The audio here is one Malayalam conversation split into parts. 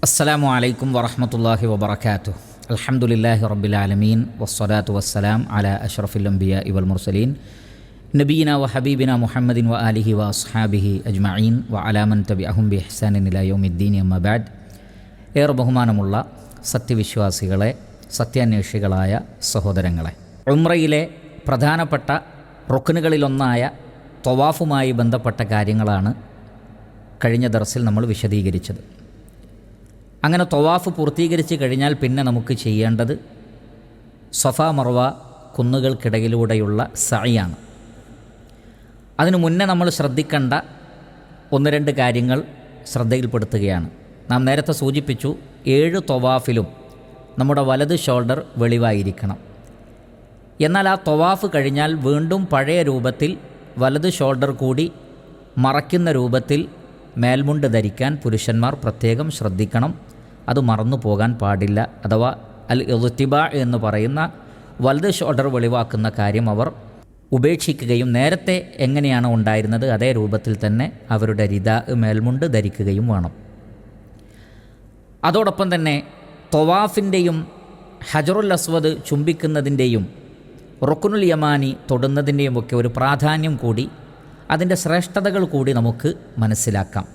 അസ്സലാമു അലൈക്കും വറഹ്മത്തുള്ളാഹി വബറകാതുഹു. അൽഹംദുലില്ലാഹി റബ്ബിൽ ആലമീൻ വസ്സലാത്തു വസ്സലാം അലാ അഷ്റഫിൽ അംബിയാഇ വൽ മുർസലീൻ നബിയിന വ ഹബീബിന മുഹമ്മദിൻ വ ആലിഹി വ അസ്ഹാബിഹി അജ്മഈൻ വ അലാ മൻ തബിഅഹും ബി ഇഹ്സാനിൻ ഇലാ യൗമിദ്ദീൻ അമ്മാ ബഅദ്. ഏറെ ബഹുമാനമുള്ള സത്യവിശ്വാസികളെ, സത്യാന്വേഷികളായ സഹോദരങ്ങളെ, ഉംറയിലെ പ്രധാനപ്പെട്ട റുക്നുകളിലൊന്നായ ത്വവാഫുമായി ബന്ധപ്പെട്ട കാര്യങ്ങളാണ് കഴിഞ്ഞ ദർസിൽ നമ്മൾ വിശദീകരിച്ചത്. അങ്ങനെ ത്വവാഫ് പൂർത്തീകരിച്ച് കഴിഞ്ഞാൽ പിന്നെ നമുക്ക് ചെയ്യേണ്ടത് സഫ മർവ കുന്നുകൾക്കിടയിലൂടെയുള്ള സഅയാണ്. അതിനു മുന്നേ നമ്മൾ ശ്രദ്ധിക്കേണ്ട ഒന്ന് രണ്ട് കാര്യങ്ങൾ ശ്രദ്ധയിൽപ്പെടുത്തുകയാണ്. നാം നേരത്തെ സൂചിപ്പിച്ചു, 7 ത്വവാഫിലും നമ്മുടെ വലത് ഷോൾഡർ വെളിവായിരിക്കണം. എന്നാൽ ആ ത്വവാഫ് കഴിഞ്ഞാൽ വീണ്ടും പഴയ രൂപത്തിൽ വലത് ഷോൾഡർ കൂടി മറയ്ക്കുന്ന രൂപത്തിൽ മേൽമുണ്ട് ധരിക്കാൻ പുരുഷന്മാർ പ്രത്യേകം ശ്രദ്ധിക്കണം. അത് മറന്നു പോകാൻ പാടില്ല. അഥവാ അൽ ഇൽത്തിബാ എന്ന് പറയുന്ന വലത് ഷോൾഡർ വെളിവാക്കുന്ന കാര്യം അവർ ഉപേക്ഷിക്കുകയും നേരത്തെ എങ്ങനെയാണോ ഉണ്ടായിരുന്നത് അതേ രൂപത്തിൽ തന്നെ അവരുടെ റിദാ മേൽമുണ്ട് ധരിക്കുകയും വേണം. അതോടൊപ്പം തന്നെ ത്വവാഫിൻ്റെയും ഹജറുൽ അസ്വദ് ചുംബിക്കുന്നതിൻ്റെയും റുക്നുൽ യമാനി തൊടുന്നതിൻ്റെയും ഒക്കെ ഒരു പ്രാധാന്യം കൂടി, അതിൻ്റെ ശ്രേഷ്ഠതകൾ കൂടി നമുക്ക് മനസ്സിലാക്കാം.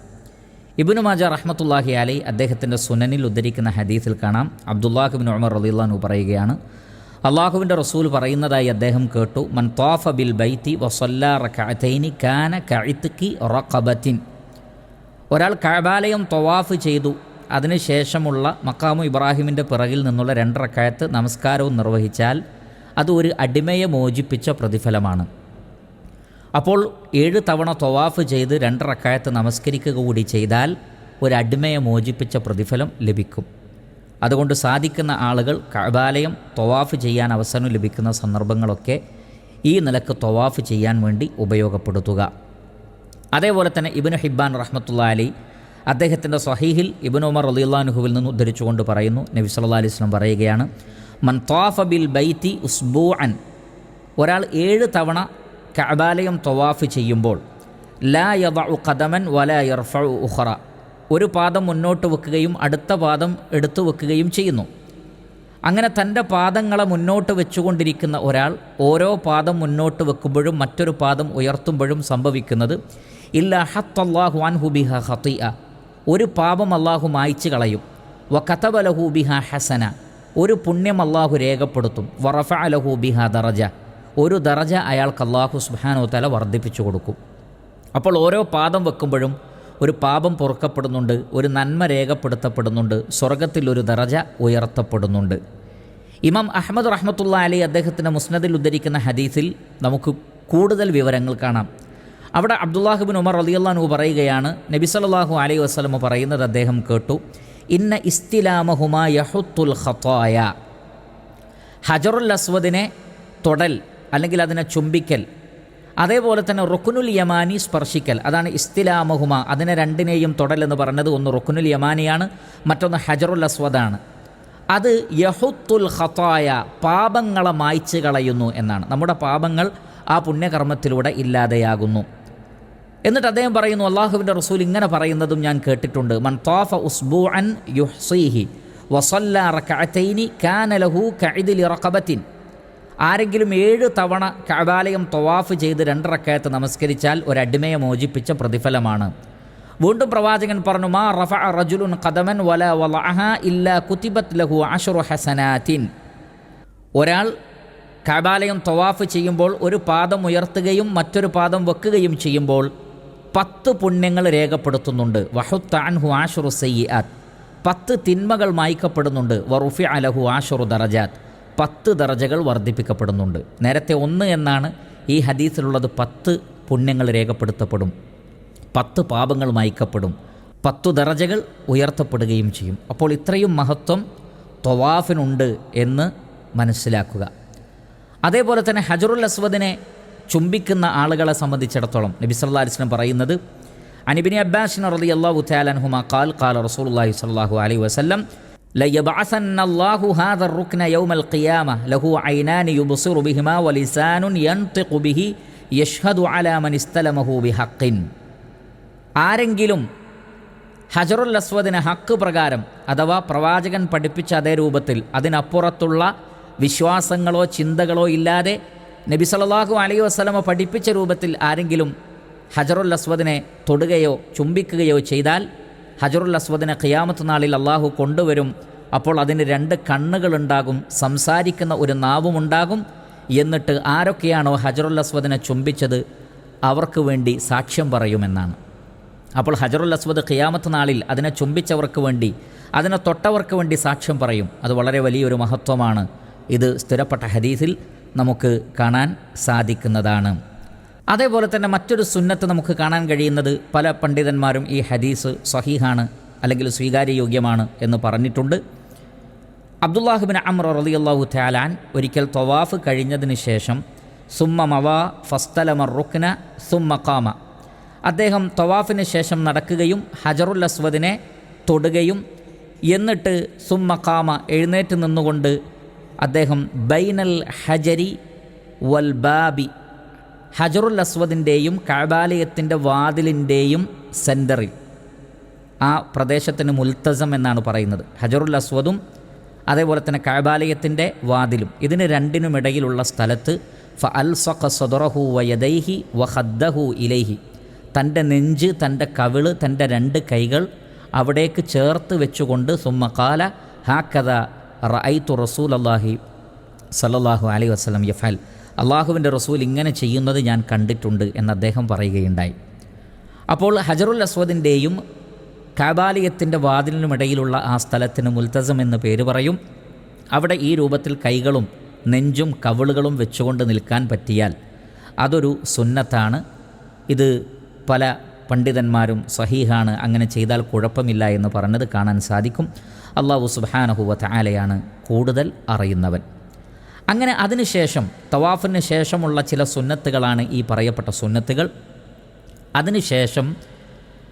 ഇബ്നു മാജ റഹ്മത്തുള്ളാഹി അലൈഹി അദ്ദേഹത്തിൻ്റെ സുനനിൽ ഉദ്ധരിക്കുന്ന ഹദീസിൽ കാണാം, അബ്ദുല്ലാഹ് ഇബ്നു ഉമർ റളിയല്ലാഹു അൻഹു പറയുകയാണ്, അള്ളാഹുവിൻ്റെ റസൂൽ പറയുന്നതായി അദ്ദേഹം കേട്ടു, മൻ ത്വാഫ ബിൽ ബൈത്തി വസല്ലാ റകഅതൈനി കാന കഇത്ഖി റഖബത്തിൻ. ഒരാൾ കഅബാലയം ത്വവാഫ് ചെയ്തു, അതിനുശേഷമുള്ള മഖാമു ഇബ്രാഹിമിൻ്റെ പിറകിൽ നിന്നുള്ള 2 റക്അത്ത് നമസ്കാരവും നിർവഹിച്ചാൽ അത് ഒരു അടിമയെ മോചിപ്പിച്ച പ്രതിഫലമാണ്. അപ്പോൾ 7 തവണ ത്വവാഫ് ചെയ്ത് 2 റക്അത്ത് നമസ്കരിക്കുക കൂടി ചെയ്താൽ ഒരു അടിമയെ മോചിപ്പിച്ച പ്രതിഫലം ലഭിക്കും. അതുകൊണ്ട് സാധിക്കുന്ന ആളുകൾ കഅബാലയം ത്വവാഫ് ചെയ്യാൻ അവസരം ലഭിക്കുന്ന സന്ദർഭങ്ങളൊക്കെ ഈ നിലക്ക് ത്വവാഫ് ചെയ്യാൻ വേണ്ടി ഉപയോഗപ്പെടുത്തുക. അതേപോലെ തന്നെ ഇബ്നു ഹിബ്ബാൻ റഹ്മത്തുള്ളാഹി അലൈഹി അദ്ദേഹത്തിൻ്റെ സ്വഹീഹിൽ ഇബ്നു ഉമർ റളിയല്ലാഹു അൻഹുവിൽ നിന്ന് ഉദ്ധരിച്ചുകൊണ്ട് പറയുന്നു, നബി സല്ലല്ലാഹു അലൈഹി വസല്ലം പറയുകയാണ്, മൻ ത്വാഫ ബിൽ ബൈത്തി ഉസ്ബൂഅൻ. ഒരാൾ 7 തവണ കഅബാലയം ത്വവാഫ് ചെയ്യുമ്പോൾ ലാ യദഉ ഖദമൻ വലാ യർഫഉ ഉഖറ, ഒരു പാദം മുന്നോട്ട് വെക്കുകയും അടുത്ത പാദം എടുത്തു വെക്കുകയും ചെയ്യുന്നു. അങ്ങനെ തൻ്റെ പാദങ്ങളെ മുന്നോട്ട് വെച്ചുകൊണ്ടിരിക്കുന്ന ഒരാൾ ഓരോ പാദം മുന്നോട്ട് വെക്കുമ്പോഴും മറ്റൊരു പാദം ഉയർത്തുമ്പോഴും സംഭവിക്കുന്നത് ഇല്ലാ ഹത്തല്ലാഹു അൻഹു ബിഹ ഖതിഅ, ഒരു പാപം അല്ലാഹു മായ്ച്ചു കളയും. വ കതബ ലഹു ബിഹ ഹസന, ഒരു പുണ്യം അല്ലാഹു രേഖപ്പെടുത്തും. വ റഫഅ ലഹു ബിഹ ദറജ, ഒരു ദറജ അയാൾക്ക് അല്ലാഹു സുബ്ഹാനഹു വ തആല വർദ്ധിപ്പിച്ചു കൊടുക്കും. അപ്പോൾ ഓരോ പാദം വെക്കുമ്പോഴും ഒരു പാപം പൊറുക്കപ്പെടുന്നുണ്ട്, ഒരു നന്മ രേഖപ്പെടുത്തപ്പെടുന്നുണ്ട്, സ്വർഗത്തിൽ ഒരു ദറജ ഉയർത്തപ്പെടുന്നുണ്ട്. ഇമാം അഹ്മദ് റഹ്മത്തുള്ളാഹി അലൈഹി അദ്ദേഹത്തിൻ്റെ മുസ്നദിൽ ഉദ്ധരിക്കുന്ന ഹദീസിൽ നമുക്ക് കൂടുതൽ വിവരങ്ങൾ കാണാം. അവിടെ അബ്ദുല്ലാഹ് ഇബ്നു ഉമർ റളിയല്ലാഹു അൻഹു പറയുകയാണ്, നബി സല്ലല്ലാഹു അലൈഹി വസല്ലം പറയുന്നത് അദ്ദേഹം കേട്ടു, ഇന്ന ഇസ്തിലാമഹുമാ യഹുത്തുൽ ഖതായ. ഹജറുൽ അസ്വദിനെ തൊടൽ അല്ലെങ്കിൽ അതിനെ ചുംബിക്കൽ, അതേപോലെ തന്നെ റുക്നുൽ യമാനി സ്പർശിക്കൽ, അതാണ് ഇസ്തിലാമഹുമ. അതിനെ രണ്ടിനെയും തൊടൽ എന്ന് പറഞ്ഞത് ഒന്ന് റുക്നുൽ യമാനിയാണ്, മറ്റൊന്ന് ഹജറുൽ അസ്വദാണ്. അത് യഹുത്തുൽ ഖതായ, പാപങ്ങളെ മായ്ച്ചു കളയുന്നു എന്നാണ്. നമ്മുടെ പാപങ്ങൾ ആ പുണ്യകർമ്മത്തിലൂടെ ഇല്ലാതെയാകുന്നു. എന്നിട്ട് അദ്ദേഹം പറയുന്നു, അള്ളാഹുവിൻ്റെ റസൂൽ ഇങ്ങനെ പറയുന്നതും ഞാൻ കേട്ടിട്ടുണ്ട്, മൻ ത്വാഫ ഉസ്ബൂഅൻ യുഹ്സീഹി വസല്ലാ റകഅതൈനി കാന ലഹു കഇദ്ലി റഖബത്തിൻ. ആരെങ്കിലും 7 തവണ കഅബാലയം ത്വവാഫ് ചെയ്ത് 2 റക്അത്ത് നമസ്കരിച്ചാൽ ഒരടിമയെ മോചിപ്പിച്ച പ്രതിഫലമാണ്. വീണ്ടും പ്രവാചകൻ പറഞ്ഞു, മാ റഫഅ റജുലുൻ ഖദമൻ വലാ വളഅഹാ ഇല്ലാ കുതിബത് ലഹു 10 ഹസനാത്തിൻ. ഒരാൾ കഅബാലയം ത്വവാഫ് ചെയ്യുമ്പോൾ ഒരു പാദം ഉയർത്തുകയും മറ്റൊരു പാദം വെക്കുകയും ചെയ്യുമ്പോൾ 10 പുണ്യങ്ങൾ രേഖപ്പെടുത്തുന്നുണ്ട്. വഹുത്ത അൻഹു 10 സയ്യിആത്ത്, 10 തിന്മകൾ മായ്ക്കപ്പെടുന്നുണ്ട്. വറുഫിഅ ലഹു 10 ദറജാത്ത്, 10 ദറജകൾ വർദ്ധിപ്പിക്കപ്പെടുന്നുണ്ട്. നേരത്തെ 1 എന്നാണ്, ഈ ഹദീസിലുള്ളത് 10 പുണ്യങ്ങൾ രേഖപ്പെടുത്തപ്പെടും, 10 പാപങ്ങൾ മായ്ക്കപ്പെടും, 10 ദറജകൾ ഉയർത്തപ്പെടുകയും ചെയ്യും. അപ്പോൾ ഇത്രയും മഹത്വം ത്വവാഫിനുണ്ട് എന്ന് മനസ്സിലാക്കുക. അതേപോലെ തന്നെ ഹജറുൽ അസ്വദിനെ ചുംബിക്കുന്ന ആളുകളെ സംബന്ധിച്ചിടത്തോളം നബി സല്ലല്ലാഹു അലൈഹി വസല്ലം പറയുന്നത്, അനിബ്നി അബ്ബാസ് റളിയല്ലാഹു തആല അൻഹുമാ ഖാല റസൂലുള്ളാഹി സ്വല്ലല്ലാഹു അലൈഹി വസല്ലം ലയബ്അസന്നല്ലാഹു ഹാദർ റുക്ന യൗമൽ ഖിയാമ ലഹു ഐനാനി യുബ്സിറു ബിഹിമാ വലിസാനുൻ യൻതിഖു ബിഹി യഷ്ഹദു അലാ മൻ ഇസ്തലമഹു ബിഹഖിൻ. ആരെങ്കിലും ഹജറുൽ അസ്വദിനെ ഹക്ക് പ്രകാരം അഥവാ പ്രവാചകൻ പഠിപ്പിച്ച അതേ രൂപത്തിൽ അതിനപ്പുറത്തുള്ള വിശ്വാസങ്ങളോ ചിന്തകളോ ഇല്ലാതെ നബി സല്ലല്ലാഹു അലൈഹി വസല്ലമ പഠിപ്പിച്ച രൂപത്തിൽ ആരെങ്കിലും ഹജറുൽ അസ്വദിനെ തൊടുകയോ ചുംബിക്കുകയോ ചെയ്താൽ ഹജറുൽ അസ്വദിനെ ഖിയാമത്ത് നാളിൽ അള്ളാഹു കൊണ്ടുവരും. അപ്പോൾ അതിന് 2 കണ്ണുകളുണ്ടാകും, സംസാരിക്കുന്ന ഒരു നാവുമുണ്ടാകും. എന്നിട്ട് ആരൊക്കെയാണോ ഹജറുൽ അസ്വദിനെ ചുംബിച്ചത് അവർക്ക് വേണ്ടി സാക്ഷ്യം പറയുമെന്നാണ്. അപ്പോൾ ഹജറുൽ അസ്വദ് ഖിയാമത്ത് നാളിൽ അതിനെ ചുംബിച്ചവർക്ക് വേണ്ടി, അതിനെ തൊട്ടവർക്ക് വേണ്ടി സാക്ഷ്യം പറയും. അത് വളരെ വലിയൊരു മഹത്വമാണ്. ഇത് സ്ഥിരപ്പെട്ട ഹദീസിൽ നമുക്ക് കാണാൻ സാധിക്കുന്നതാണ്. അതേപോലെ തന്നെ മറ്റൊരു സുന്നത്ത് നമുക്ക് കാണാൻ കഴിയുന്നത്, പല പണ്ഡിതന്മാരും ഈ ഹദീസ് സ്വഹീഹാണ് അല്ലെങ്കിൽ സ്വീകാര്യയോഗ്യമാണ് എന്ന് പറഞ്ഞിട്ടുണ്ട്. അബ്ദുല്ലാഹ് ബിൻ അംർ റളിയല്ലാഹു തആല അൻ ഒരിക്കൽ തവാഫ് കഴിഞ്ഞതിന് ശേഷം സുമ്മ മവാ ഫസ്തലമ റുക്ന സുമ്മ ഖാമ, അദ്ദേഹം തവാഫിന് ശേഷം നടക്കുകയും ഹജറുൽ അസ്വദിനെ തൊടുകയും എന്നിട്ട് സുമ്മ ഖാമ എഴുന്നേറ്റ് നിന്നുകൊണ്ട് അദ്ദേഹം ബൈനൽ ഹജരി വൽ ബാബി, ഹജറുൽ അസ്വദിൻ്റെയും കഅബാലയത്തിൻ്റെ വാതിലിൻ്റെയും സെൻറ്ററിൽ, ആ പ്രദേശത്തിന് മുൽത്തസം എന്നാണ് പറയുന്നത്. ഹജറുൽ അസ്വദും അതേപോലെ തന്നെ കഅബാലയത്തിൻ്റെ വാതിലും, ഇതിന് രണ്ടിനുമിടയിലുള്ള സ്ഥലത്ത് ഫഅൽസഖ സദറഹു വയദൈഹി വഖദ്ദഹു ഇലൈഹി, തൻ്റെ നെഞ്ച്, തൻ്റെ കവിള്, തൻ്റെ 2 കൈകൾ അവിടേക്ക് ചേർത്ത് വെച്ചുകൊണ്ട് സുമ്മ ഖാല ഹാക്കദ റഅയ്തു റസൂലല്ലാഹി സല്ലല്ലാഹു അലൈഹി വസല്ലം യഫഅൽ, അള്ളാഹുവിൻ്റെ റസൂൽ ഇങ്ങനെ ചെയ്യുന്നത് ഞാൻ കണ്ടിട്ടുണ്ട് എന്ന് അദ്ദേഹം പറയുകയുണ്ടായി. അപ്പോൾ ഹജറുൽ അസ്വദിൻ്റെയും കഅബാലയത്തിൻ്റെ വാതിലിനുമിടയിലുള്ള ആ സ്ഥലത്തിന് മുൽത്തസം എന്ന് പേര് പറയും. അവിടെ ഈ രൂപത്തിൽ കൈകളും നെഞ്ചും കവിളുകളും വെച്ചുകൊണ്ട് നിൽക്കാൻ പറ്റിയാൽ അതൊരു സുന്നത്താണ്. ഇത് പല പണ്ഡിതന്മാരും സഹീഹാണ്, അങ്ങനെ ചെയ്താൽ കുഴപ്പമില്ല എന്ന് പറഞ്ഞത് കാണാൻ സാധിക്കും. അല്ലാഹു സുബ്ഹാനഹു വ തആലയാണ് കൂടുതൽ അറിയുന്നവൻ. അങ്ങനെ അതിനുശേഷം തവാഫിന് ശേഷമുള്ള ചില സുന്നത്തുകളാണ് ഈ പറയപ്പെട്ട സുന്നത്തുകൾ. അതിനുശേഷം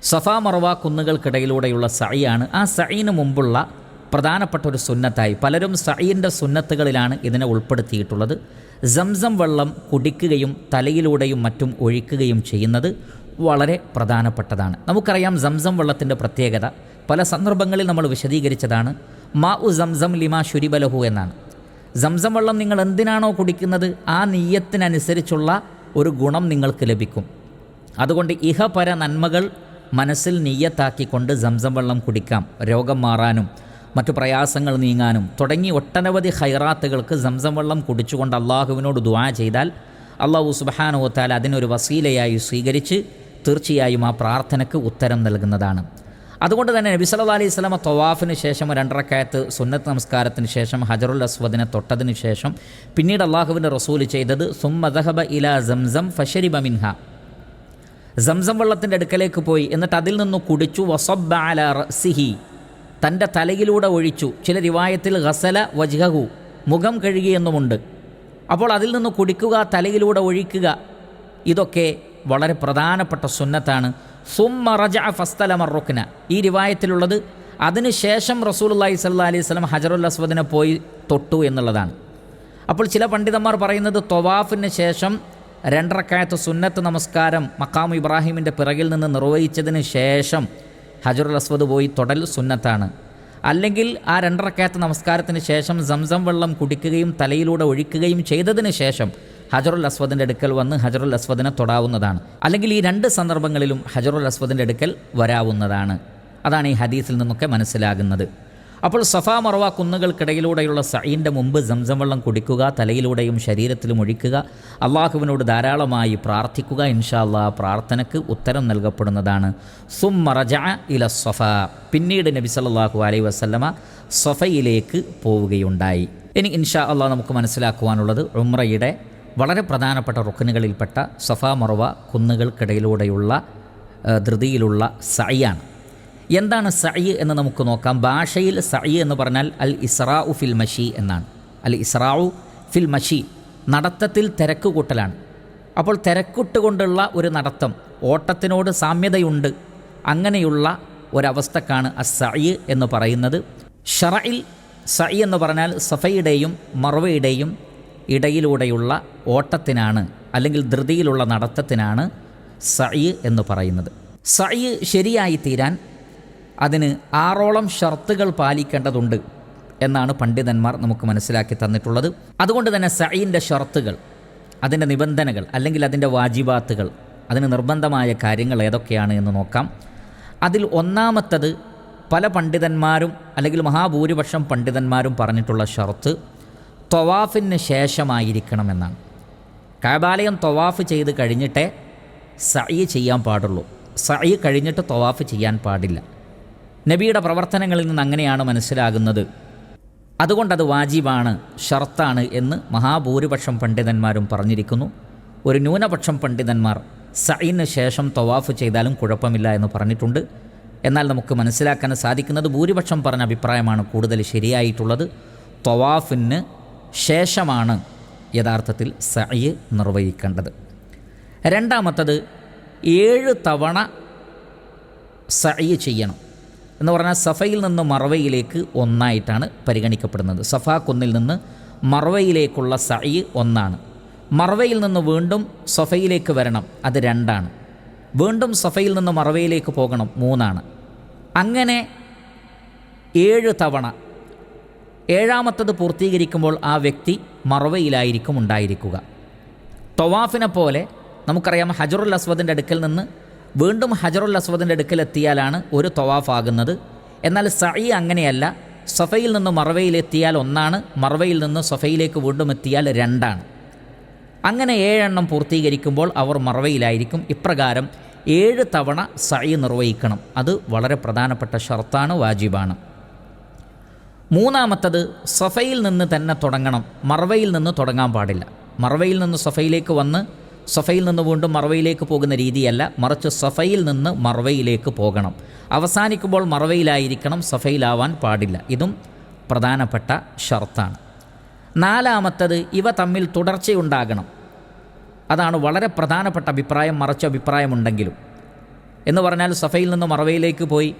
സഫാ മർവ കുന്നുകൾക്കിടയിലൂടെയുള്ള സഅയാണ്. ആ സഅയിന് മുമ്പുള്ള പ്രധാനപ്പെട്ട ഒരു സുന്നത്തായി പലരും സഅയിൻ്റെ സുന്നത്തുകളിലാണ് ഇതിനെ ഉൾപ്പെടുത്തിയിട്ടുള്ളത്. സംസം വെള്ളം കുടിക്കുകയും തലയിലൂടെയും മറ്റും ഒഴിക്കുകയും ചെയ്യുന്നത് വളരെ പ്രധാനപ്പെട്ടതാണ്. നമുക്കറിയാം സംസം വെള്ളത്തിൻ്റെ പ്രത്യേകത പല സന്ദർഭങ്ങളിൽ നമ്മൾ വിശദീകരിച്ചതാണ്. മാ ഉ സംസം ലിമാ ശുരിബലഹു എന്നാണ്. സംസം വെള്ളം നിങ്ങൾ എന്തിനാണോ കുടിക്കുന്നത് ആ നിയ്യത്തിനനുസരിച്ചുള്ള ഒരു ഗുണം നിങ്ങൾക്ക് ലഭിക്കും. അതുകൊണ്ട് ഇഹപര നന്മകൾ മനസ്സിൽ നിയ്യത്താക്കിക്കൊണ്ട് സംസം വെള്ളം കുടിക്കാം. രോഗം മാറാനും മറ്റു പ്രയാസങ്ങൾ നീങ്ങാനും തുടങ്ങി ഒട്ടനവധി ഖൈറാത്തുകൾക്ക് സംസം വെള്ളം കുടിച്ചുകൊണ്ട് അള്ളാഹുവിനോട് ദുആ ചെയ്താൽ അള്ളാഹു സുബ്ഹാനഹു വ തആല അതിനൊരു വസീലയായി സ്വീകരിച്ച് തീർച്ചയായും ആ പ്രാർത്ഥനയ്ക്ക് ഉത്തരം നൽകുന്നതാണ്. അതുകൊണ്ട് തന്നെ നബി സല്ലല്ലാഹു അലൈഹി വസല്ലമ തവാഫിന് ശേഷം 2 റക്അത്ത് സുന്നത്ത് നമസ്കാരത്തിന് ശേഷം ഹജറുൽ അസ്വദിനെ തൊട്ടതിന് ശേഷം പിന്നീട് അള്ളാഹുവിൻ്റെ റസൂൽ ചെയ്തത് സുമ്മ ദഹബ ഇലാ സംസം ഫശരിബ മിൻഹ, സംസം വെള്ളത്തിൻ്റെ അടുക്കലേക്ക് പോയി എന്നിട്ട് അതിൽ നിന്ന് കുടിച്ചു. വസബ്ബ അലാ റഅ്സിഹി, തൻ്റെ തലയിലൂടെ ഒഴിച്ചു. ചില റിവായത്തിൽ ഗസല വജ്ഹഹു, മുഖം കഴുകിയെന്നുമുണ്ട്. അപ്പോൾ അതിൽ നിന്ന് കുടിക്കുക, തലയിലൂടെ ഒഴിക്കുക, ഇതൊക്കെ വളരെ പ്രധാനപ്പെട്ട സുന്നത്താണ്. സുമ്മ റജഅ ഫസ്തലമ റുക്ന, ഈ റിവായത്തിലുള്ളത് അതിനുശേഷം റസൂലുള്ളാഹി സ്വല്ലല്ലാഹി അലൈഹി വസല്ലം ഹജറുൽ അസ്വദിനെ പോയി തൊട്ടു എന്നുള്ളതാണ്. അപ്പോൾ ചില പണ്ഡിതന്മാർ പറയുന്നത് തവാഫിന് ശേഷം 2 റക്അത്ത് സുന്നത്ത് നമസ്കാരം മഖാം ഇബ്രാഹിമിൻ്റെ പിറകിൽ നിന്ന് നിർവഹിച്ചതിന് ശേഷം ഹജറുൽ അസ്വദ് പോയി തൊടൽ സുന്നത്താണ്. അല്ലെങ്കിൽ ആ 2 റക്അത്ത് നമസ്കാരത്തിന് ശേഷം സംസം വെള്ളം കുടിക്കുകയും തലയിലൂടെ ഒഴിക്കുകയും ചെയ്തതിന് ശേഷം ഹജറുൽ അസ്വദിൻ്റെ അടുക്കൽ വന്ന് ഹജറുൽ അസ്വദിനെ തൊടാവുന്നതാണ്. അല്ലെങ്കിൽ ഈ 2 സന്ദർഭങ്ങളിലും ഹജറുൽ അസ്വദിൻ്റെ അടുക്കൽ വരാവുന്നതാണ്. അതാണ് ഈ ഹദീസിൽ നിന്നൊക്കെ മനസ്സിലാകുന്നത്. അപ്പോൾ സഫാ മർവ കുന്നുകൾക്കിടയിലൂടെയുള്ള സഈൻ്റെ മുമ്പ് സംസം വെള്ളം കുടിക്കുക, തലയിലൂടെയും ശരീരത്തിലും ഒഴിക്കുക, അള്ളാഹുവിനോട് ധാരാളമായി പ്രാർത്ഥിക്കുക. ഇൻഷാ അല്ലാഹ് പ്രാർത്ഥനയ്ക്ക് ഉത്തരം നൽകപ്പെടുന്നതാണ്. സുമ്മ റജഅ ഇല സഫാ, പിന്നീട് നബി സല്ലല്ലാഹു അലൈഹി വസല്ലമ സഫയിലേക്ക് പോവുകയുണ്ടായി. ഇനി ഇൻഷാ അല്ലാഹ് നമുക്ക് മനസ്സിലാക്കുവാനുള്ളത് ഉംറയുടെ വളരെ പ്രധാനപ്പെട്ട റുക്നുകളിൽപ്പെട്ട സഫാ മർവ കുന്നുകൾക്കിടയിലൂടെയുള്ള ധൃതിയിലുള്ള സഅയാണ്. എന്താണ് സഅയ് എന്ന് നമുക്ക് നോക്കാം. ഭാഷയിൽ സഅയ് എന്ന് പറഞ്ഞാൽ അൽ ഇസ്റാഉ ഫിൽ മഷി എന്നാണ്. അൽ ഇസ്റാഉ ഫിൽ മഷി, നടത്തത്തിൽ തിരക്ക് കൂട്ടലാണ്. അപ്പോൾ തിരക്കുട്ടുകൊണ്ടുള്ള ഒരു നടത്തം, ഓട്ടത്തിനോട് സാമ്യതയുണ്ട്. അങ്ങനെയുള്ള ഒരവസ്ഥക്കാണ് അസ്സഅയ് എന്ന് പറയുന്നത്. ശറഇൽ സഅയ് എന്ന് പറഞ്ഞാൽ സഫയുടെയും മർവയുടെയും ഇടയിലൂടെയുള്ള ഓട്ടത്തിനാണ്, അല്ലെങ്കിൽ ധൃതിയിലുള്ള നടത്തത്തിനാണ് സഅയ് എന്ന് പറയുന്നത്. സഅയ് ശരിയായി തീരാൻ അതിന് 6ഓളം ഷർത്തുകൾ പാലിക്കേണ്ടതുണ്ട് എന്നാണ് പണ്ഡിതന്മാർ നമുക്ക് മനസ്സിലാക്കി തന്നിട്ടുള്ളത്. അതുകൊണ്ട് തന്നെ സഈൻ്റെ ഷർത്തുകൾ, അതിൻ്റെ നിബന്ധനകൾ അല്ലെങ്കിൽ അതിൻ്റെ വാജിബാത്തുകൾ, അതിന് നിർബന്ധമായ കാര്യങ്ങൾ ഏതൊക്കെയാണ് എന്ന് നോക്കാം. അതിൽ ഒന്നാമത്തത് പല പണ്ഡിതന്മാരും അല്ലെങ്കിൽ മഹാഭൂരിപക്ഷം പണ്ഡിതന്മാരും പറഞ്ഞിട്ടുള്ള ഷർത്ത് ത്വവാഫിന് ശേഷമായിരിക്കണമെന്നാണ്. കഅബാലയം ത്വവാഫ് ചെയ്ത് കഴിഞ്ഞിട്ടേ സഈ ചെയ്യാൻ പാടുള്ളൂ. സഈ കഴിഞ്ഞിട്ട് ത്വവാഫ് ചെയ്യാൻ പാടില്ല. നബിയുടെ പ്രവർത്തനങ്ങളിൽ നിന്ന് അങ്ങനെയാണ് മനസ്സിലാകുന്നത്. അതുകൊണ്ടത് വാജിബാണ്, ഷർത്താണ് എന്ന് മഹാഭൂരിപക്ഷം പണ്ഡിതന്മാരും പറഞ്ഞിരിക്കുന്നു. ഒരു ന്യൂനപക്ഷം പണ്ഡിതന്മാർ സഈന് ശേഷം ത്വവാഫ് ചെയ്താലും കുഴപ്പമില്ല എന്ന് പറഞ്ഞിട്ടുണ്ട്. എന്നാൽ നമുക്ക് മനസ്സിലാക്കാൻ സാധിക്കുന്നത് ഭൂരിപക്ഷം പറഞ്ഞ അഭിപ്രായമാണ് കൂടുതൽ ശരിയായിട്ടുള്ളത്. ത്വവാഫിന് ശേഷമാണ് യഥാർത്ഥത്തിൽ സഈ നിർവഹിക്കേണ്ടത്. രണ്ടാമത്തത് 7 തവണ സഈ ചെയ്യണം എന്ന് പറഞ്ഞാൽ സഫയിൽ നിന്ന് മർവയിലേക്ക് ഒന്നായിട്ടാണ് പരിഗണിക്കപ്പെടുന്നത്. സഫാ കുന്നിൽ നിന്ന് മർവയിലേക്കുള്ള സഈ ഒന്നാണ്. മർവയിൽ നിന്ന് വീണ്ടും സഫയിലേക്ക് വരണം, അത് 2ആണ്. വീണ്ടും സഫയിൽ നിന്ന് മർവയിലേക്ക് പോകണം, 3ആണ്. അങ്ങനെ 7 തവണ. 7ാമത്തത് പൂർത്തീകരിക്കുമ്പോൾ ആ വ്യക്തി മർവയിലായിരിക്കും ഉണ്ടായിരിക്കുക. ത്വവാഫിനെ പോലെ നമുക്കറിയാം ഹജറുൽ അസ്വദിൻ്റെ അടുക്കൽ നിന്ന് വീണ്ടും ഹജറുൽ അസ്വദിൻ്റെ അടുക്കൽ എത്തിയാലാണ് ഒരു ത്വവാഫ് ആകുന്നത്. എന്നാൽ സഈ അങ്ങനെയല്ല. സഫയിൽ നിന്ന് മർവയിലെത്തിയാൽ 1ആണ്, മർവയിൽ നിന്ന് സഫയിലേക്ക് വീണ്ടും എത്തിയാൽ 2ആണ്. അങ്ങനെ 7 എണ്ണം പൂർത്തീകരിക്കുമ്പോൾ അവർ മർവയിലായിരിക്കും. ഇപ്രകാരം 7 തവണ സഈ നിർവഹിക്കണം. അത് വളരെ പ്രധാനപ്പെട്ട ഷർത്താണ്, വാജിബാണ്. മൂന്നാമത്തത് സഫയിൽ നിന്ന് തന്നെ തുടങ്ങണം, മർവയിൽ നിന്ന് തുടങ്ങാൻ പാടില്ല. മർവയിൽ നിന്ന് സഫയിലേക്ക് വന്ന് സഫയിൽ നിന്ന് വീണ്ടും മർവയിലേക്ക് പോകുന്ന രീതിയല്ല, മറിച്ച് സഫയിൽ നിന്ന് മർവയിലേക്ക് പോകണം. അവസാനിക്കുമ്പോൾ മർവയിലായിരിക്കണം, സഫയിലാവാൻ പാടില്ല. ഇതും പ്രധാനപ്പെട്ട ഷർത്താണ്. നാലാമത്തത് ഇവ തമ്മിൽ തുടർച്ചയുണ്ടാകണം. അതാണ് വളരെ പ്രധാനപ്പെട്ട അഭിപ്രായം, മറിച്ച അഭിപ്രായമുണ്ടെങ്കിലും. എന്ന് പറഞ്ഞാൽ സഫയിൽ നിന്ന് മർവയിലേക്ക് പോയി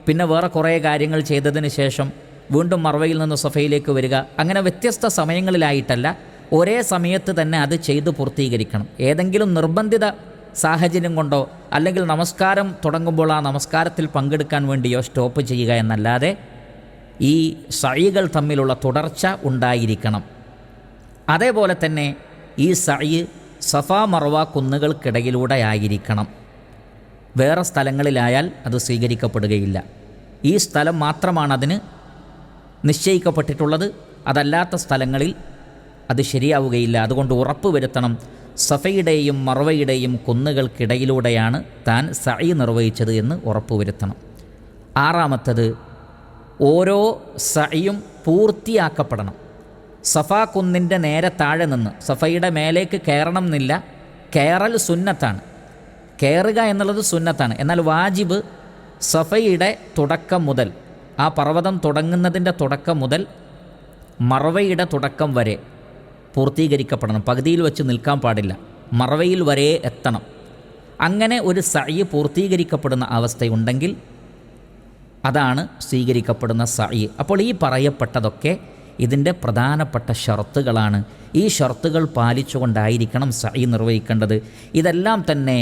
പിന്നെ വേറെ കുറേ കാര്യങ്ങൾ ചെയ്തതിന് ശേഷം വീണ്ടും മർവയിൽ നിന്ന് സഫയിലേക്ക് വരിക, അങ്ങനെ വ്യത്യസ്ത സമയങ്ങളിലായിട്ടല്ല, ഒരേ സമയത്ത് തന്നെ അത് ചെയ്ത് പൂർത്തീകരിക്കണം. ഏതെങ്കിലും നിർബന്ധിത സാഹചര്യം കൊണ്ടോ അല്ലെങ്കിൽ നമസ്കാരം തുടങ്ങുമ്പോൾ ആ നമസ്കാരത്തിൽ പങ്കെടുക്കാൻ വേണ്ടിയോ സ്റ്റോപ്പ് ചെയ്യുക എന്നല്ലാതെ ഈ സഈകൾ തമ്മിലുള്ള തുടർച്ച ഉണ്ടായിരിക്കണം. അതേപോലെ തന്നെ ഈ സഈ സഫാ മർവ കുന്നുകൾക്കിടയിലൂടെ ആയിരിക്കണം. വേറെ സ്ഥലങ്ങളിലായാൽ അത് സ്വീകരിക്കപ്പെടുകയില്ല. ഈ സ്ഥലം മാത്രമാണ് അതിന് നിശ്ചയിക്കപ്പെട്ടിട്ടുള്ളത്. അതല്ലാത്ത സ്ഥലങ്ങളിൽ അത് ശരിയാവുകയില്ല. അതുകൊണ്ട് ഉറപ്പ് വരുത്തണം, സഫയുടെയും മർവയുടെയും കുന്നുകൾക്കിടയിലൂടെയാണ് താൻ സഈ നിർവഹിച്ചത് എന്ന് ഉറപ്പുവരുത്തണം. ആറാമത്തത് ഓരോ സഈയും പൂർത്തിയാക്കപ്പെടണം. സഫാ കുന്നിൻ്റെ നേരെ താഴെ നിന്ന് സഫയുടെ മേലേക്ക് കയറണം എന്നില്ല. കയറൽ സുന്നത്താണ്, കയറുക എന്നുള്ളത് സുന്നത്താണ്. എന്നാൽ വാജിബ് സഫയുടെ തുടക്കം മുതൽ, ആ പർവ്വതം തുടങ്ങുന്നതിൻ്റെ തുടക്കം മുതൽ മർവയുടെ തുടക്കം വരെ പൂർത്തീകരിക്കപ്പെടണം. പകുതിയിൽ വെച്ച് നിൽക്കാൻ പാടില്ല, മർവയിൽ വരെ എത്തണം. അങ്ങനെ ഒരു സഈ പൂർത്തീകരിക്കപ്പെടുന്ന അവസ്ഥയുണ്ടെങ്കിൽ അതാണ് സ്വീകരിക്കപ്പെടുന്ന സഈ. അപ്പോൾ ഈ പറയപ്പെട്ടതൊക്കെ ഇതിൻ്റെ പ്രധാനപ്പെട്ട ഷർത്തുകളാണ്. ഈ ഷർത്തുകൾ പാലിച്ചുകൊണ്ടായിരിക്കണം സഈ നിർവഹിക്കേണ്ടത്. ഇതെല്ലാം തന്നെ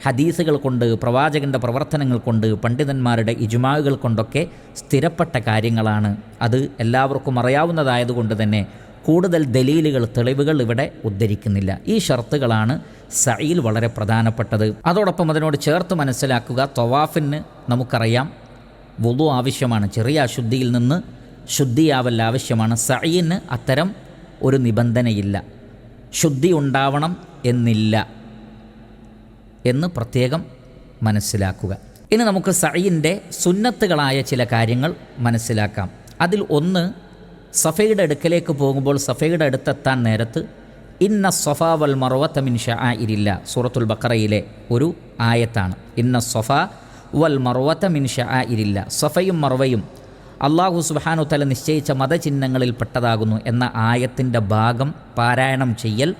ഹദീസുകൾ കൊണ്ട്, പ്രവാചകൻ്റെ പ്രവർത്തനങ്ങൾ കൊണ്ട്, പണ്ഡിതന്മാരുടെ ഇജ്മാഉകൾ കൊണ്ടൊക്കെ സ്ഥിരപ്പെട്ട കാര്യങ്ങളാണ്. അത് എല്ലാവർക്കും അറിയാവുന്നതായതുകൊണ്ട് തന്നെ കൂടുതൽ ദലീലുകൾ, തെളിവുകൾ ഇവിടെ ഉദ്ധരിക്കുന്നില്ല. ഈ ഷർത്തുകളാണ് സഈൽ വളരെ പ്രധാനപ്പെട്ടത്. അതോടൊപ്പം അതിനോട് ചേർത്ത് മനസ്സിലാക്കുക, ത്വവാഫിന് നമുക്കറിയാം വുളു ആവശ്യമാണ്. ചെറിയ അശുദ്ധിയിൽ നിന്ന് ശുദ്ധിയാവൽ ആവശ്യമാണ്. സഈന് അത്തരം ഒരു നിബന്ധനയില്ല, ശുദ്ധി ഉണ്ടാവണം എന്നില്ല എന്ന് പ്രത്യേകം മനസ്സിലാക്കുക. ഇനി നമുക്ക് സഈൻ്റെ സുന്നത്തുകളായ ചില കാര്യങ്ങൾ മനസ്സിലാക്കാം. അതിൽ ഒന്ന്, സഫയുടെ അടുക്കലേക്ക് പോകുമ്പോൾ സഫയുടെ അടുത്തെത്താൻ നേരത്ത് ഇന്ന സഫാ വൽ മർവത മിൻ ശആഇരില്ല, സൂറത്തുൽ ബഖറയിലെ ഒരു ആയത്താണ്. ഇന്ന സഫാ വൽ മർവത മിൻ ശആഇരില്ല, സഫയും മർവയും അള്ളാഹു സുബ്ഹാനഹു തആല നിശ്ചയിച്ച മതചിഹ്നങ്ങളിൽ പെട്ടതാകുന്നു എന്ന ആയത്തിൻ്റെ ഭാഗം പാരായണം ചെയ്യൽ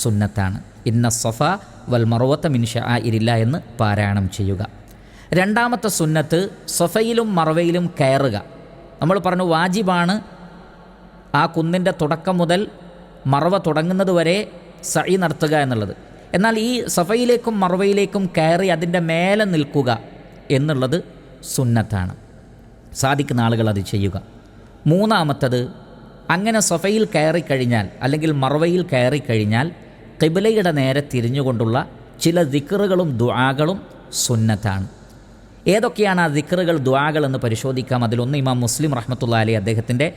സുന്നത്താണ്. ഇന്ന സഫാ വൽ മർവത മിൻ ശആഇരില്ല എന്ന് പാരായണം ചെയ്യുക. രണ്ടാമത്തെ സുന്നത്ത്, സഫയിലും മർവയിലും കയറുക. നമ്മൾ പറഞ്ഞു വാജിബാണ് ആ കുന്നിൻ്റെ തുടക്കം മുതൽ മർവ തുടങ്ങുന്നത് വരെ സഈ നടത്തുക എന്നുള്ളത്. എന്നാൽ ഈ സഫയിലേക്കും മർവയിലേക്കും കയറി അതിൻ്റെ മേലെ നിൽക്കുക എന്നുള്ളത് സുന്നത്താണ്. സാധിക്കുന്ന ആളുകൾ അത് ചെയ്യുക. മൂന്നാമത്തത്, അങ്ങനെ സഫയിൽ കയറിക്കഴിഞ്ഞാൽ അല്ലെങ്കിൽ മർവയിൽ കയറിക്കഴിഞ്ഞാൽ ഖിബ്ലയുടെ നേരെ തിരിഞ്ഞുകൊണ്ടുള്ള ചില ദിക്റുകളും ദുആകളും സുന്നത്താണ്. ഏതൊക്കെയാണ് ആ ദിക്റുകൾ ദുആകൾ എന്ന് പരിശോധിക്കാം. അതിലൊന്ന് ഇമാം മുസ്ലിം റഹ്മത്തുള്ളാഹി അലൈഹി അദ്ദേഹത്തിൻ്റെ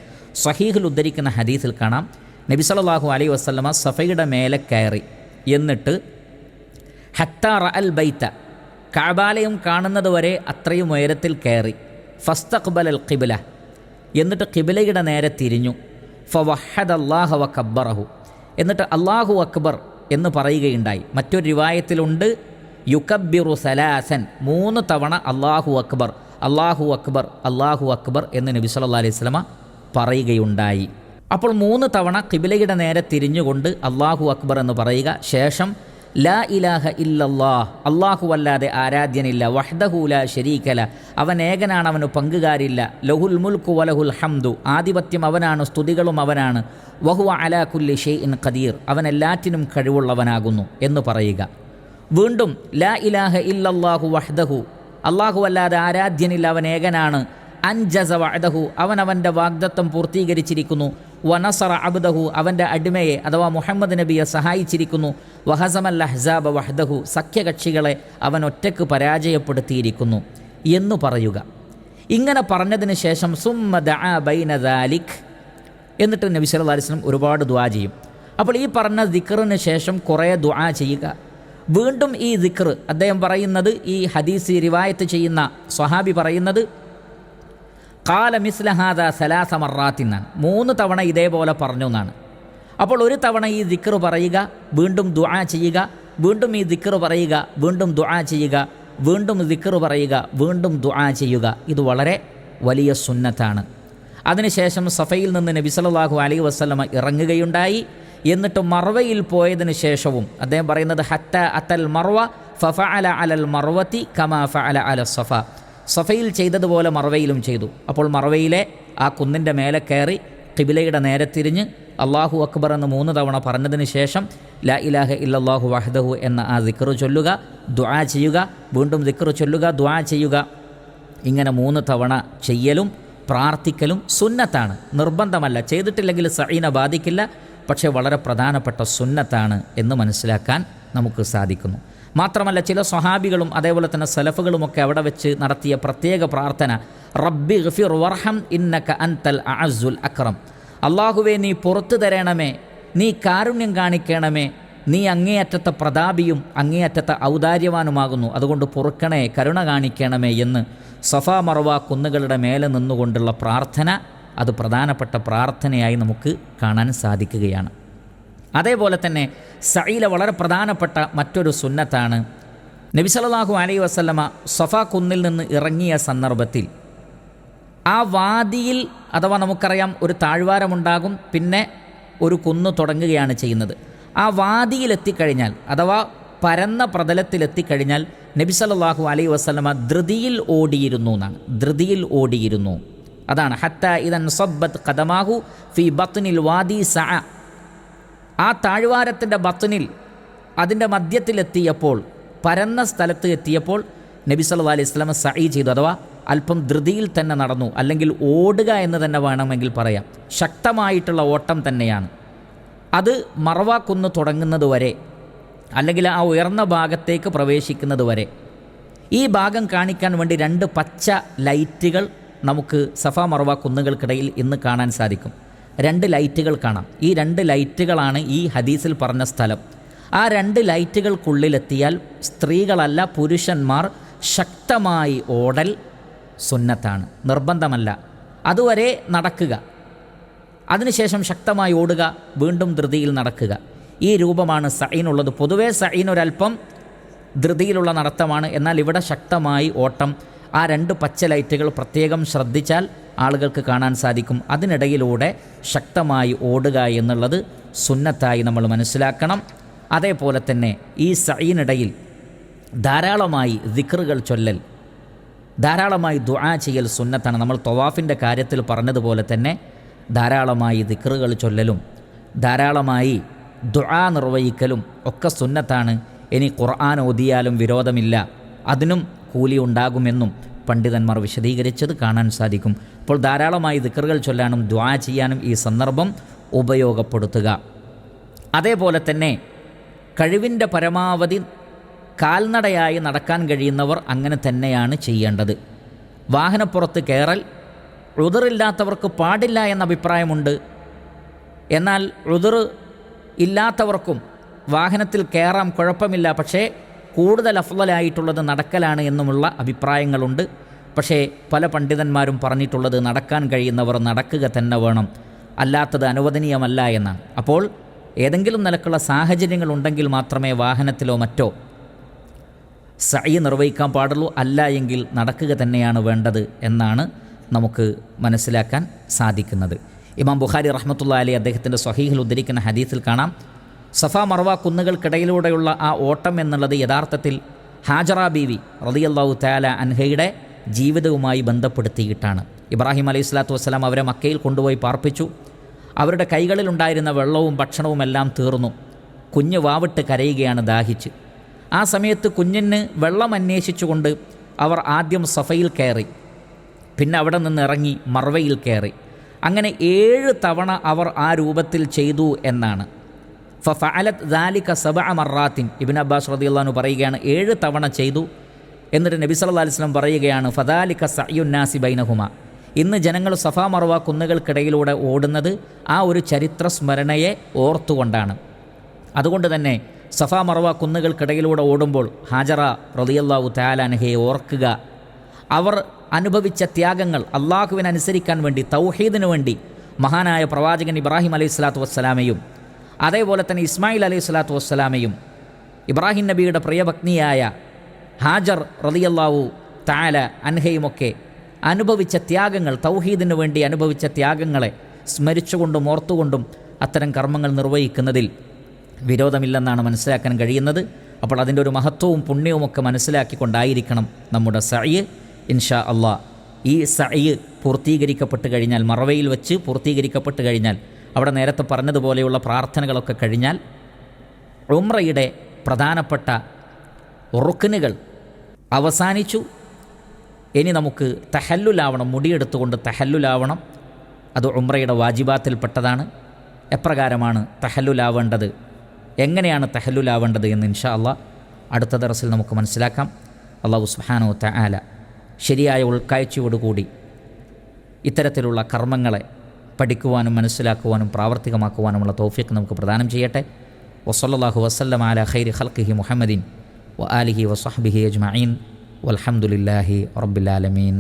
സഹീഹിൽ ഉദ്ധരിക്കുന്ന ഹദീസിൽ കാണാം, നബി സല്ലല്ലാഹു അലൈഹി വസല്ലമ സഫയുടെ മേലെ കയറി, എന്നിട്ട് ഹത്താ റഅൽ ബൈത്ത, കഅബാലയം കാണുന്നത് വരെ അത്രയും ഉയരത്തിൽ കയറി, ഫസ്തഖ്ബലൽ ഖിബ്ല, എന്നിട്ട് ഖിബ്ലയുടെ നേരെ തിരിഞ്ഞു, ഫവഹദല്ലാഹ വകബ്ബറഹു, എന്നിട്ട് അല്ലാഹു അക്ബർ എന്ന് പറയുകയുണ്ടായി. മറ്റൊരു റിവായത്തിലുണ്ട് യുകബ്ബിറു സലാസൻ, 3 തവണ അല്ലാഹു അക്ബർ അല്ലാഹു അക്ബർ അല്ലാഹു അക്ബർ എന്ന് നബി സല്ലല്ലാഹു അലൈഹി വസല്ലമ പറയുകയുണ്ടായി. അപ്പോൾ 3 തവണ ഖിബ്ലയുടെ നേരെ തിരിഞ്ഞുകൊണ്ട് അല്ലാഹു അക്ബർ എന്ന് പറയുക. ശേഷം ലാ ഇലാഹ ഇല്ലല്ലാഹ്, അല്ലാഹു അല്ലാതെ ആരാധ്യനില്ല, വഹ്ദഹു ലാ ശരീകല, അവൻ ഏകനാണ്, അവന് പങ്കുകാരില്ല, ലഹുൽ മുൽക്കു വലഹുൽ ഹംദു, ആധിപത്യം അവനാണ്, സ്തുതികളും അവനാണ്, വഹുവ അലാ കുല്ലി ഷൈഇൻ ഖദീർ, അവൻ എല്ലാറ്റിനും കഴിവുള്ളവനാകുന്നു എന്ന് പറയുക. വീണ്ടും ലാ ഇലാഹ ഇല്ലല്ലാഹു വഹ്ദഹു, അല്ലാഹു അല്ലാതെ ആരാധ്യനില്ല, അവൻ ഏകനാണ്, അൻജസ വഅദഹു, അവൻ അവൻ്റെ വാഗ്ദത്തം പൂർത്തീകരിച്ചിരിക്കുന്നു, വനസറ അബ്ദഹു, അവൻ്റെ അടിമയെ അഥവാ മുഹമ്മദ് നബിയെ സഹായിച്ചിരിക്കുന്നു, വഹസമൽ അഹ്സാബ വഹ്ദഹു, സഖ്യകക്ഷികളെ അവൻ ഒറ്റയ്ക്ക് പരാജയപ്പെടുത്തിയിരിക്കുന്നു എന്ന് പറയുക. ഇങ്ങനെ പറഞ്ഞതിന് ശേഷം സുമ്മ ദഅ ബൈന ദാലിക്, എന്നിട്ട് നബി സല്ലല്ലാഹു അലൈഹി വസല്ലം ഒരുപാട് ദുആ ചെയ്യും. അപ്പോൾ ഈ പറഞ്ഞ ദിക്റിന് ശേഷം കുറേ ദുആ ചെയ്യുക. വീണ്ടും ഈ ദിക്ർ അദ്ദേഹം പറയുന്നത്, ഈ ഹദീസ് റിവായത്ത് ചെയ്യുന്ന സ്വഹാബി പറയുന്നത്, ഖാല മിസ്ല ഹാദാ സലാസ മറാത്തിൻ എന്നാണ്, 3 തവണ ഇതേപോലെ പറഞ്ഞു എന്നാണ്. അപ്പോൾ ഒരു തവണ ഈ ദിക്ർ പറയുക, വീണ്ടും ദുആ ചെയ്യുക, വീണ്ടും ഈ ദിക്ർ പറയുക, വീണ്ടും ദുആ ചെയ്യുക, വീണ്ടും ദിക്ർ പറയുക, വീണ്ടും ദുആ ചെയ്യുക. ഇത് വളരെ വലിയ സുന്നത്താണ്. അതിനുശേഷം സഫയിൽ നിന്ന് നബി സല്ലല്ലാഹു അലൈഹി വസല്ലമ ഇറങ്ങുകയുണ്ടായി. എന്നിട്ട് മർവയിൽ പോയതിന് ശേഷവും അദ്ദേഹം പറയുന്നത് ഹത്ത അത്തൽ മർവ ഫഫഅല അലൽ മർവതി കമാ ഫഅല അല സഫ, സഫയിൽ ചെയ്തതുപോലെ മർവയിലും ചെയ്തു. അപ്പോൾ മർവയിലെ ആ കുന്നിൻ്റെ മേലെ കയറി ഖിബ്ലയുടെ നേരെ തിരിഞ്ഞ് അല്ലാഹു അക്ബർ എന്ന് 3 തവണ പറഞ്ഞതിന് ശേഷം ലാ ഇലാഹ ഇല്ലല്ലാഹു വഹ്ദഹു എന്ന ആ ദിക്ർ ചൊല്ലുക, ദുആ ചെയ്യുക, വീണ്ടും ദിക്ർ ചൊല്ലുക, ദുആ ചെയ്യുക. ഇങ്ങനെ 3 തവണ ചെയ്യലും പ്രാർത്ഥിക്കലും സുന്നത്താണ്, നിർബന്ധമല്ല. ചെയ്തിട്ടില്ലെങ്കിൽ സഈന ബാധിക്കില്ല, പക്ഷേ വളരെ പ്രധാനപ്പെട്ട സുന്നത്താണ് എന്ന് മനസ്സിലാക്കാൻ നമുക്ക് സാധിക്കുന്നു. മാത്രമല്ല ചില സ്വഹാബികളും അതേപോലെ തന്നെ സലഫുകളുമൊക്കെ അവിടെ വെച്ച് നടത്തിയ പ്രത്യേക പ്രാർത്ഥന, റബ്ബി ഗഫിർ വർഹം ഇന്നക അൻതൽ അഅസ്സുൽ അക്രം, അല്ലാഹുവേ നീ പുറത്തു തരണമേ, നീ കാരുണ്യം കാണിക്കണമേ, നീ അങ്ങേയറ്റത്തെ പ്രതാപിയും അങ്ങേയറ്റത്തെ ഔദാര്യവാനുമാകുന്നു, അതുകൊണ്ട് പൊറുക്കണേ, കരുണ കാണിക്കണമേ എന്ന് സഫ മർവ കുന്നുകളുടെ മേലെ നിന്നുകൊണ്ടുള്ള പ്രാർത്ഥന, അത് പ്രധാനപ്പെട്ട പ്രാർത്ഥനയായി നമുക്ക് കാണാൻ സാധിക്കുകയാണ്. അതേപോലെ തന്നെ സഈല വളരെ പ്രധാനപ്പെട്ട മറ്റൊരു സുന്നത്താണ്. നബി സല്ലല്ലാഹു അലൈഹി വസല്ലമ സഫ കുന്നിൽ നിന്ന് ഇറങ്ങിയ സന്ദർഭത്തിൽ ആ വാദിയിൽ, അഥവാ നമുക്കറിയാം ഒരു താഴ്വാരമുണ്ടാകും, പിന്നെ ഒരു കുന്ന് തുടങ്ങുകയാണ് ചെയ്യുന്നത്. ആ വാദിയിലെത്തിക്കഴിഞ്ഞാൽ അഥവാ പരന്ന പ്രതലത്തിലെത്തിക്കഴിഞ്ഞാൽ നബി സല്ലല്ലാഹു അലൈഹി വസല്ലമ ധൃതിയിൽ ഓടിയിരുന്നു എന്നാണ്. ധൃതിയിൽ ഓടിയിരുന്നു, അതാണ് ഹത്ത ഇദൻ സബ്ബത്ത് ഖദമാഹു ഫി ബത്നിൽ വാദി സഅ. ആ താഴ്വാരത്തിൻ്റെ ബത്നിൽ, അതിൻ്റെ മധ്യത്തിലെത്തിയപ്പോൾ, പരന്ന സ്ഥലത്ത് എത്തിയപ്പോൾ നബി സല്ലല്ലാഹു അലൈഹി വസല്ലമ സഈ ചെയ്തു, അഥവാ അല്പം ധൃതിയിൽ തന്നെ നടന്നു, അല്ലെങ്കിൽ ഓടുക എന്ന് തന്നെ വേണമെങ്കിൽ പറയാം. ശക്തമായിട്ടുള്ള ഓട്ടം തന്നെയാണ്. അത് മർവ കുന്ന് തുടങ്ങുന്നത് വരെ, അല്ലെങ്കിൽ ആ ഉയർന്ന ഭാഗത്തേക്ക് പ്രവേശിക്കുന്നത് വരെ. ഈ ഭാഗം കാണിക്കാൻ വേണ്ടി 2 പച്ച ലൈറ്റുകൾ നമുക്ക് സഫ മർവ കുന്നുകൾക്കിടയിൽ ഇന്ന് കാണാൻ സാധിക്കും. 2 ലൈറ്റുകൾ കാണാം. ഈ 2 ലൈറ്റുകളാണ് ഈ ഹദീസിൽ പറഞ്ഞ സ്ഥലം. ആ 2 ലൈറ്റുകൾക്കുള്ളിലെത്തിയാൽ സ്ത്രീകളല്ല പുരുഷന്മാർ ശക്തമായി ഓടൽ സുന്നത്താണ്, നിർബന്ധമല്ല. അതുവരെ നടക്കുക, അതിനുശേഷം ശക്തമായി ഓടുക, വീണ്ടും ധൃതിയിൽ നടക്കുക. ഈ രൂപമാണ് സഈനുള്ളത്. പൊതുവേ സഈൻ ഒരല്പം ധൃതിയിലുള്ള നടത്തമാണ്, എന്നാൽ ഇവിടെ ശക്തമായി ഓട്ടം. ആ 2 പച്ച ലൈറ്റുകൾ പ്രത്യേകം ശ്രദ്ധിച്ചാൽ ആളുകൾക്ക് കാണാൻ സാധിക്കും. അതിനിടയിലൂടെ ശക്തമായി ഓടുക എന്നുള്ളത് സുന്നത്തായി നമ്മൾ മനസ്സിലാക്കണം. അതേപോലെ തന്നെ ഈ സഈനിടയിൽ ധാരാളമായി ദിക്റുകൾ ചൊല്ലൽ, ധാരാളമായി ദുആ ചെയ്യൽ സുന്നത്താണ്. നമ്മൾ തവാഫിൻ്റെ കാര്യത്തിൽ പറഞ്ഞതുപോലെ തന്നെ ധാരാളമായി ദിക്റുകൾ ചൊല്ലലും ധാരാളമായി ദുആ നിർവഹിക്കലും ഒക്കെ സുന്നത്താണ്. ഇനി ഖുർആൻ ഓതിയാലും വിരോധമില്ല, അതിനും കൂലി ഉണ്ടാകുമെന്നും പണ്ഡിതന്മാർ വിശദീകരിച്ചത് കാണാൻ സാധിക്കും. അപ്പോൾ ധാരാളമായി ദിക്റുകൾ ചൊല്ലാനും ദുആ ചെയ്യാനും ഈ സന്ദർഭം ഉപയോഗപ്പെടുത്തുക. അതേപോലെ തന്നെ കഴിവിൻ്റെ പരമാവധി കാൽനടയായി നടക്കാൻ കഴിയുന്നവർ അങ്ങനെ തന്നെയാണ് ചെയ്യേണ്ടത്. വാഹനപ്പുറത്ത് കയറൽ ഉദറില്ലാത്തവർക്ക് പാടില്ല എന്ന അഭിപ്രായമുണ്ട്. എന്നാൽ ഉദർ ഇല്ലാത്തവർക്കും വാഹനത്തിൽ കയറാം, കുഴപ്പമില്ല. പക്ഷേ കൂടുതൽ അഫ്ളലായിട്ടുള്ളത് നടക്കലാണ് എന്നുമുള്ള അഭിപ്രായങ്ങളുണ്ട്. പക്ഷേ പല പണ്ഡിതന്മാരും പറഞ്ഞിട്ടുള്ളത് നടക്കാൻ കഴിയുന്നവർ നടക്കുക തന്നെ വേണം, അല്ലാത്തത് അനുവദനീയമല്ല എന്നാണ്. അപ്പോൾ ഏതെങ്കിലും നിലക്കുള്ള സാഹചര്യങ്ങളുണ്ടെങ്കിൽ മാത്രമേ വാഹനത്തിലോ മറ്റോ സഅയ് നിർവഹിക്കാൻ പാടുള്ളൂ, അല്ല എങ്കിൽ നടക്കുക തന്നെയാണ് വേണ്ടത് എന്നാണ് നമുക്ക് മനസ്സിലാക്കാൻ സാധിക്കുന്നത്. ഇമാം ബുഖാരി റഹ്മത്തുള്ളാഹി അലൈഹി അദ്ദേഹത്തിൻ്റെ സ്വഹീഹിൽ ഉദ്ധരിക്കുന്ന ഹദീസിൽ കാണാം, സഫ മർവ കുന്നുകൾക്കിടയിലൂടെയുള്ള ആ ഓട്ടം എന്നുള്ളത് യഥാർത്ഥത്തിൽ ഹാജറ ബീവി റളിയല്ലാഹു തആല അൻഹയുടെ ജീവിതവുമായി ബന്ധപ്പെടുത്തിയിട്ടാണ്. ഇബ്രാഹിം അലൈഹി സ്വലാത്തു വസ്സലാം അവരെ മക്കയിൽ കൊണ്ടുപോയി പാർപ്പിച്ചു. അവരുടെ കൈകളിലുണ്ടായിരുന്ന വെള്ളവും ഭക്ഷണവും എല്ലാം തീർന്നു. കുഞ്ഞ് വാവിട്ട് കരയുകയാണ് ദാഹിച്ച്. ആ സമയത്ത് കുഞ്ഞിന് വെള്ളം അന്വേഷിച്ചുകൊണ്ട് അവർ ആദ്യം സഫയിൽ കയറി, പിന്നെ അവിടെ നിന്ന് ഇറങ്ങി മർവയിൽ കയറി. അങ്ങനെ 7 തവണ അവർ ആ രൂപത്തിൽ ചെയ്തു എന്നാണ്. ഫഅലത് ദാലിക 7 മറാത്തിൻ. ഇബ്നു അബ്ബാസ് റളിയല്ലാഹു അൻഹു പറയുകയാണ് 7 തവണ ചെയ്തു. എന്നിട്ട് നബി സല്ലല്ലാഹു അലൈഹി വസല്ലം പറയുകയാണ് ഫദാലിക സഅയുൻ നാസി ബൈനഹുമ. ഇന്ന് ജനങ്ങൾ സഫ മർവ കുന്നുകൾക്കിടയിലൂടെ ഓടുന്നത് ആ ഒരു ചരിത്ര സ്മരണയെ ഓർത്തുകൊണ്ടാണ്. അതുകൊണ്ട് തന്നെ സഫ മർവ കുന്നുകൾക്കിടയിലൂടെ ഓടുമ്പോൾ ഹാജറ റളിയല്ലാഹു തആല അൻഹയെ ഓർക്കുക. അവർ അനുഭവിച്ച ത്യാഗങ്ങൾ അള്ളാഹുവിനനുസരിക്കാൻ വേണ്ടി, തൗഹീദിനു വേണ്ടി മഹാനായ പ്രവാചകൻ ഇബ്രാഹിം അലൈഹി സ്വലാത്തു വസ്സലാമയും അതേപോലെ തന്നെ ഇസ്മായിൽ അലൈഹി സ്വലാത്തു വസ്സലാമയും ഇബ്രാഹിം നബിയുടെ പ്രിയപത്നിയായ ഹാജർ റളിയല്ലാഹു തആല അൻഹയുമൊക്കെ അനുഭവിച്ച ത്യാഗങ്ങൾ, തൗഹീദിനു വേണ്ടി അനുഭവിച്ച ത്യാഗങ്ങളെ സ്മരിച്ചുകൊണ്ടും ഓർത്തുകൊണ്ടും അത്തരം കർമ്മങ്ങൾ നിർവഹിക്കുന്നതിൽ വിരോധമില്ലെന്നാണ് മനസ്സിലാക്കാൻ കഴിയുന്നത്. അപ്പോൾ അതിൻ്റെ ഒരു മഹത്വവും പുണ്യവുമൊക്കെ മനസ്സിലാക്കിക്കൊണ്ടായിരിക്കണം നമ്മുടെ സഅയ്. ഇൻഷാ അള്ളാഹ് ഈ സഅയ് പൂർത്തീകരിക്കപ്പെട്ട് കഴിഞ്ഞാൽ, മറവയിൽ വെച്ച് പൂർത്തീകരിക്കപ്പെട്ട് കഴിഞ്ഞാൽ, അവിടെ നേരത്തെ പറഞ്ഞതുപോലെയുള്ള പ്രാർത്ഥനകളൊക്കെ കഴിഞ്ഞാൽ ഉംറയുടെ പ്രധാനപ്പെട്ട റുക്നുകൾ അവസാനിച്ചു. ഇനി നമുക്ക് തഹല്ലുലാവണം, മുടിയെടുത്തുകൊണ്ട് തഹല്ലുലാവണം. അത് ഉംറയുടെ വാജിബാത്തിൽപ്പെട്ടതാണ്. എപ്രകാരമാണ് തഹല്ലുലാവേണ്ടത്, എങ്ങനെയാണ് തഹല്ലുലാവേണ്ടത് എന്ന് ഇൻഷാ അള്ളാഹ് അടുത്ത ദർസിൽ നമുക്ക് മനസ്സിലാക്കാം. അല്ലാഹു സുബ്ഹാനഹു തആല ശരിയായ ഉൾക്കാഴ്ചയോടുകൂടി ഇത്തരത്തിലുള്ള കർമ്മങ്ങളെ പഠിക്കുവാനും മനസ്സിലാക്കുവാനും പ്രാവർത്തികമാക്കുവാനുമുള്ള തൗഫീഖ് നമുക്ക് പ്രദാനം ചെയ്യട്ടെ. വസല്ലല്ലാഹു വസല്ലമ അലാ ഖൈരി ഖൽഖിഹി മുഹമ്മദിൻ വ ആലിഹി വസഹ്ബിഹി അജ്മഈൻ വൽഹംദുലില്ലാഹി റബ്ബിൽ ആലമീൻ.